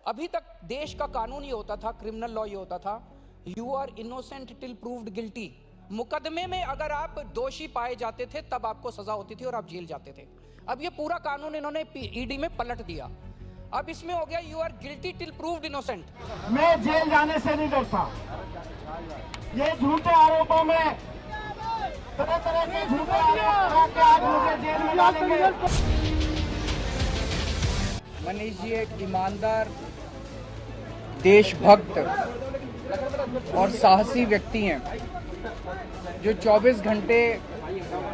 अभी तक देश का कानून ये होता था, क्रिमिनल लॉ ये होता था, you are innocent till proved guilty. मुकदमे में अगर आप दोषी पाए जाते थे तब आपको सजा होती थी और आप जेल जाते थे। अब ये पूरा कानून इन्होंने ईडी में पलट दिया। अब इसमें हो गया you are guilty till proved innocent. मैं जेल जाने से नहीं डरता। ये झूठे आरोपों में तरह तरह के झूठे आरोप लगा के आज मुझे जेल में डालेंगे। मनीष जी एक ईमानदार, देशभक्त और साहसी व्यक्ति हैं जो 24 घंटे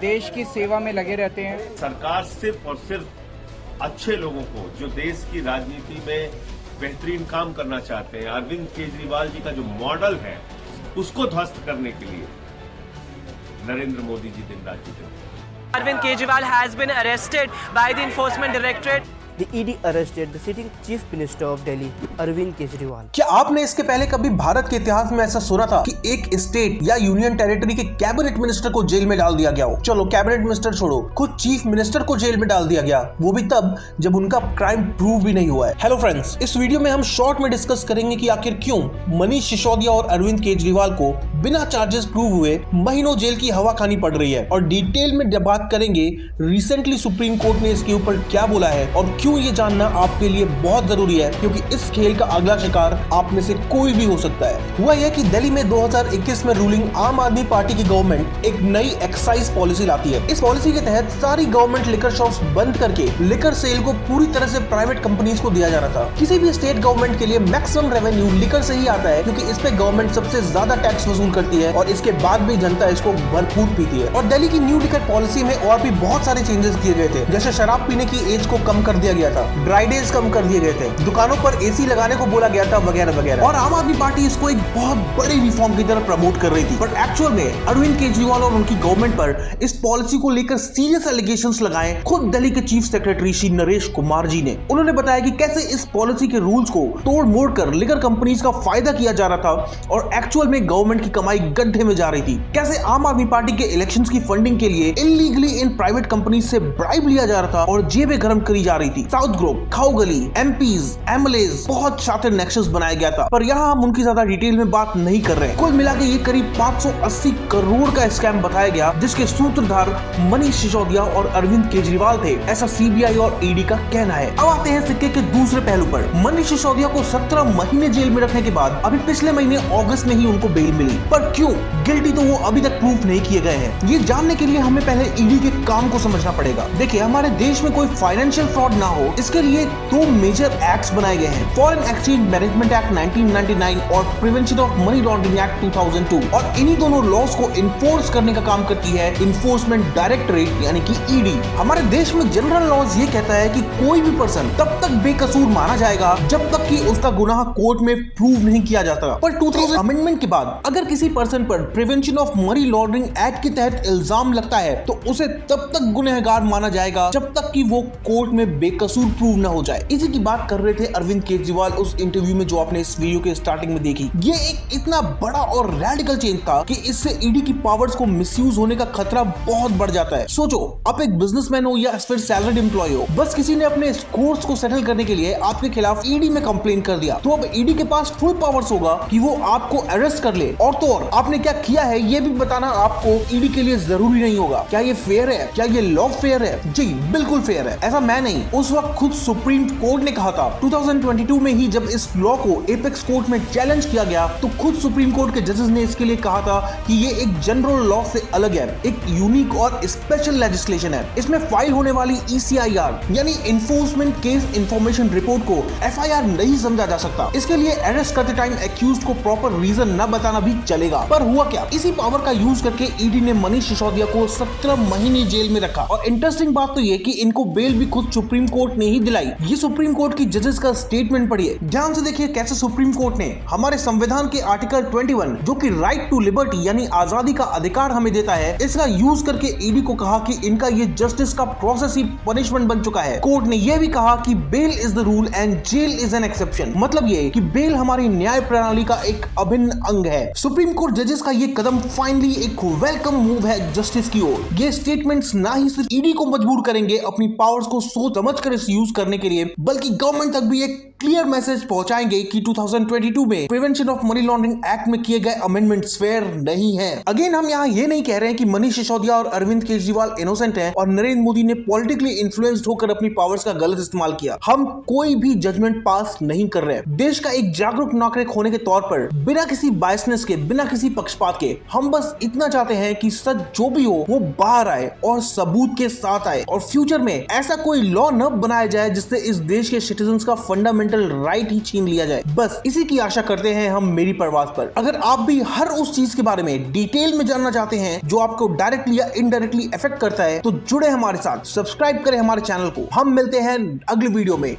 देश की सेवा में लगे रहते हैं। सरकार सिर्फ और सिर्फ अच्छे लोगों को, जो देश की राजनीति में बेहतरीन काम करना चाहते हैं, अरविंद केजरीवाल जी का जो मॉडल है उसको ध्वस्त करने के लिए नरेंद्र मोदी जी दिन रात जुटे हैं। Arvind Kejriwal has been arrested by the Enforcement Directorate. The ED arrested the sitting Chief Minister of Delhi, Arvind Kejriwal. क्या आपने इसके पहले कभी भारत के इतिहास में ऐसा सुना था कि एक स्टेट या यूनियन टेरिटरी के कैबिनेट मिनिस्टर को जेल में डाल दिया गया हो? चलो कैबिनेट मिनिस्टर छोड़ो, खुद चीफ मिनिस्टर को जेल में डाल दिया गया, वो भी तब जब उनका क्राइम प्रूव भी नहीं हुआ है। हेलो फ्रेंड्स, इस वीडियो में हम शॉर्ट में डिस्कस करेंगे कि आखिर क्यों मनीष सिसोदिया और अरविंद केजरीवाल को बिना चार्जेस प्रूव हुए महीनों जेल की हवा खानी पड़ रही है, और डिटेल में बात करेंगे रिसेंटली सुप्रीम कोर्ट ने इसके ऊपर क्या बोला है और क्यों ये जानना आपके लिए बहुत जरूरी है, क्योंकि इस खेल का अगला शिकार आप में से कोई भी हो सकता है। हुआ यह कि दिल्ली में 2021 में रूलिंग आम आदमी पार्टी की गवर्नमेंट एक नई एक्साइज पॉलिसी लाती है। इस पॉलिसी के तहत सारी गवर्नमेंट लिकर शॉप्स बंद करके लिकर सेल को पूरी तरह से प्राइवेट कंपनीज को दिया जाना था। किसी भी स्टेट गवर्नमेंट के लिए मैक्सिमम रेवेन्यू लिकर से ही आता है, क्योंकि इस पे गवर्नमेंट सबसे ज्यादा टैक्स वसूल करती है और इसके बाद भी जनता इसको भरपूर पीती है। और दिल्ली की न्यू लिकर पॉलिसी में और भी बहुत सारे चेंजेस किए गए थे, जैसे शराब पीने की एज को कम कर दिया गया था, ड्राई डेज कम कर दिए गए थे, दुकानों पर एसी लगाने को बोला गया था, वगैरह वगैरह। और आम आदमी पार्टी इसको एक बहुत बड़ी रिफॉर्म की तरह प्रमोट कर रही थी, बट एक्चुअल में अरविंद केजरीवाल और उनकी गवर्नमेंट पर इस पॉलिसी को लेकर सीरियस एलिगेशंस लगाए खुद दिल्ली के चीफ सेक्रेटरी श्री नरेश कुमार जी ने। उन्होंने बताया कि कैसे इस पॉलिसी के रूल्स को तोड़ मोड़ कर लिकर कंपनीज का फायदा किया जा रहा था और एक्चुअल में गवर्नमेंट की कमाई गड्ढे में जा रही थी। कैसे आम आदमी पार्टी के इलेक्शंस की फंडिंग के लिए इलीगली इन प्राइवेट कंपनीज से ब्राइब लिया जा रहा था और जेबें गर्म करी जा रही थी। साउथ ग्रुप, खाऊगली, एमपीज, एमएलएज, बहुत शातिर नेक्सस बनाया गया था, पर यहाँ हम उनकी ज्यादा डिटेल में बात नहीं कर रहे हैं। कुल मिला के ये करीब 580 करोड़ का स्कैम बताया गया, जिसके सूत्रधार मनीष सिसोदिया और अरविंद केजरीवाल थे, ऐसा सीबीआई और ईडी का कहना है। अब आते हैं सिक्के के दूसरे पहलू पर। मनीष सिसोदिया को 17 महीने जेल में रखने के बाद अभी पिछले महीने अगस्त में ही उनको बेल मिली, पर क्यों गिल्टी तो वो अभी तक प्रूफ नहीं किए गए हैं। ये जानने के लिए हमें पहले ईडी के काम को समझना पड़ेगा। देखिए, हमारे देश में कोई फाइनेंशियल फ्रॉड ना हो, इसके लिए दो मेजर एक्ट्स बनाए गए हैं, फॉरेन एक्सचेंज मैनेजमेंट एक्ट 1999 और prevention of money laundering act 2002, और इन्हीं दोनों लॉस को इन्फोर्स करने का काम करती है इन्फोर्समेंट डायरेक्टरेट यानी कि ईडी। हमारे देश में जनरल लॉज ये कहता है कि कोई भी पर्सन तब तक बेकसूर माना जाएगा जब तक कि उसका गुनाह कोर्ट में प्रूव नहीं किया जाता। पर 2000 अमेंडमेंट के बाद अगर किसी पर्सन पर prevention of money laundering act के तहत इल्जाम लगता है तो उसे तब तक गुनहगार माना जाएगा जब तक कि वो कोर्ट में बेकसूर प्रूव न हो जाए। इसी की बात कर रहे थे अरविंद केजरीवाल उस इंटरव्यू में जो आपने इस वीडियो के स्टार्टिंग में देखी। ये एक इतना बड़ा और रेडिकल चेंज था कि इससे ईडी की पावर्स को मिसयूज होने का खतरा बहुत बढ़ जाता है। सोचो, आप एक बिजनेसमैन हो या फिर सैलरीड एम्प्लॉय हो, बस किसी ने अपने स्कोर्स को सेटल करने के लिए आपके खिलाफ ईडी में कंप्लेन कर दिया, तो अब ईडी के पास फुल पावर्स होगा कि वो आपको अरेस्ट कर ले, और तो और आपने क्या किया है ये भी बताना आपको ईडी के लिए जरूरी नहीं होगा। क्या ये फेयर है? क्या ये लॉ फेयर है? जी बिल्कुल फेयर है। ऐसा मैं नहीं, उस वक्त खुद सुप्रीम कोर्ट ने कहा था। 2022 में ही जब इस लॉ को एपेक्स कोर्ट में चैलेंज किया गया तो खुद सुप्रीम कोर्ट के जजेस ने इसके लिए कहा था कि ये एक जनरल लॉ से अलग है, एक यूनिक और स्पेशल लेजिस्लेशन है। इसमें फाइल होने वाली ECIR यानी इन्फोर्समेंट केस इंफॉर्मेशन रिपोर्ट को FIR नहीं समझा जा सकता। इसके लिए अरेस्ट करते टाइम एक्यूज्ड को प्रॉपर रीजन न बताना भी चलेगा। पर हुआ क्या, इसी पावर का यूज करके ईडी ने मनीष सिसोदिया को 17 महीने जेल में रखा। और इंटरेस्टिंग बात तो ये कि इनको बेल भी खुद सुप्रीम कोर्ट ने ही दिलाई। ये सुप्रीम कोर्ट की जजेस का स्टेटमेंट पढ़िए, ध्यान से देखिए कैसे सुप्रीम कोर्ट ने हमारे संविधान के आर्टिकल 21 जो कि राइट टू लिबर्टी यानी आजादी का अधिकार हमें देता है, इसका यूज करके ईडी को कहा कि इनका ये जस्टिस का प्रोसेस ही पनिशमेंट बन चुका है। कोर्ट ने यह भी कहा कि bail is the rule and jail is an exception. मतलब ये कि बेल हमारी न्याय प्रणाली का एक अभिन्न अंग है। सुप्रीम कोर्ट जजेस का ये कदम फाइनली एक वेलकम मूव है जस्टिस की ओर। ये स्टेटमेंट्स ना ही सिर्फ ईडी को मजबूर करेंगे अपनी पावर्स को सोच समझ कर इस यूज करने के लिए, बल्कि गवर्नमेंट तक भी एक क्लियर मैसेज पहुंचाएंगे कि 2022 में prevention of money laundering act में किए गए अमेंडमेंट्स फेयर नहीं है। अगेन हम यहाँ ये नहीं कह रहे हैं कि मनीष सिसोदिया और अरविंद केजरीवाल इनोसेंट हैं और नरेंद्र मोदी ने पॉलिटिकली इन्फ्लुएंस्ड होकर अपनी पावर्स का गलत इस्तेमाल किया। हम कोई भी जजमेंट पास नहीं कर रहे हैं। देश का एक जागरूक नागरिक होने के तौर पर बिना किसी बायसनेस के, बिना किसी पक्षपात के, हम बस इतना चाहते हैं कि सच जो भी हो वो बाहर आए और सबूत के साथ आए और फ्यूचर में ऐसा कोई लॉ न बनाया जाए जिससे इस देश के सिटीजंस का फंडामेंटल राइट ही छीन लिया जाए। बस इसी की आशा करते हैं हम मेरी परवाज़ पर। अगर आप भी हर उस चीज के बारे में डिटेल में जानना चाहते हैं जो आपको डायरेक्टली या इनडायरेक्टली इफेक्ट करता है तो जुड़े हमारे साथ, सब्सक्राइब करें हमारे चैनल को। हम मिलते हैं अगले वीडियो में।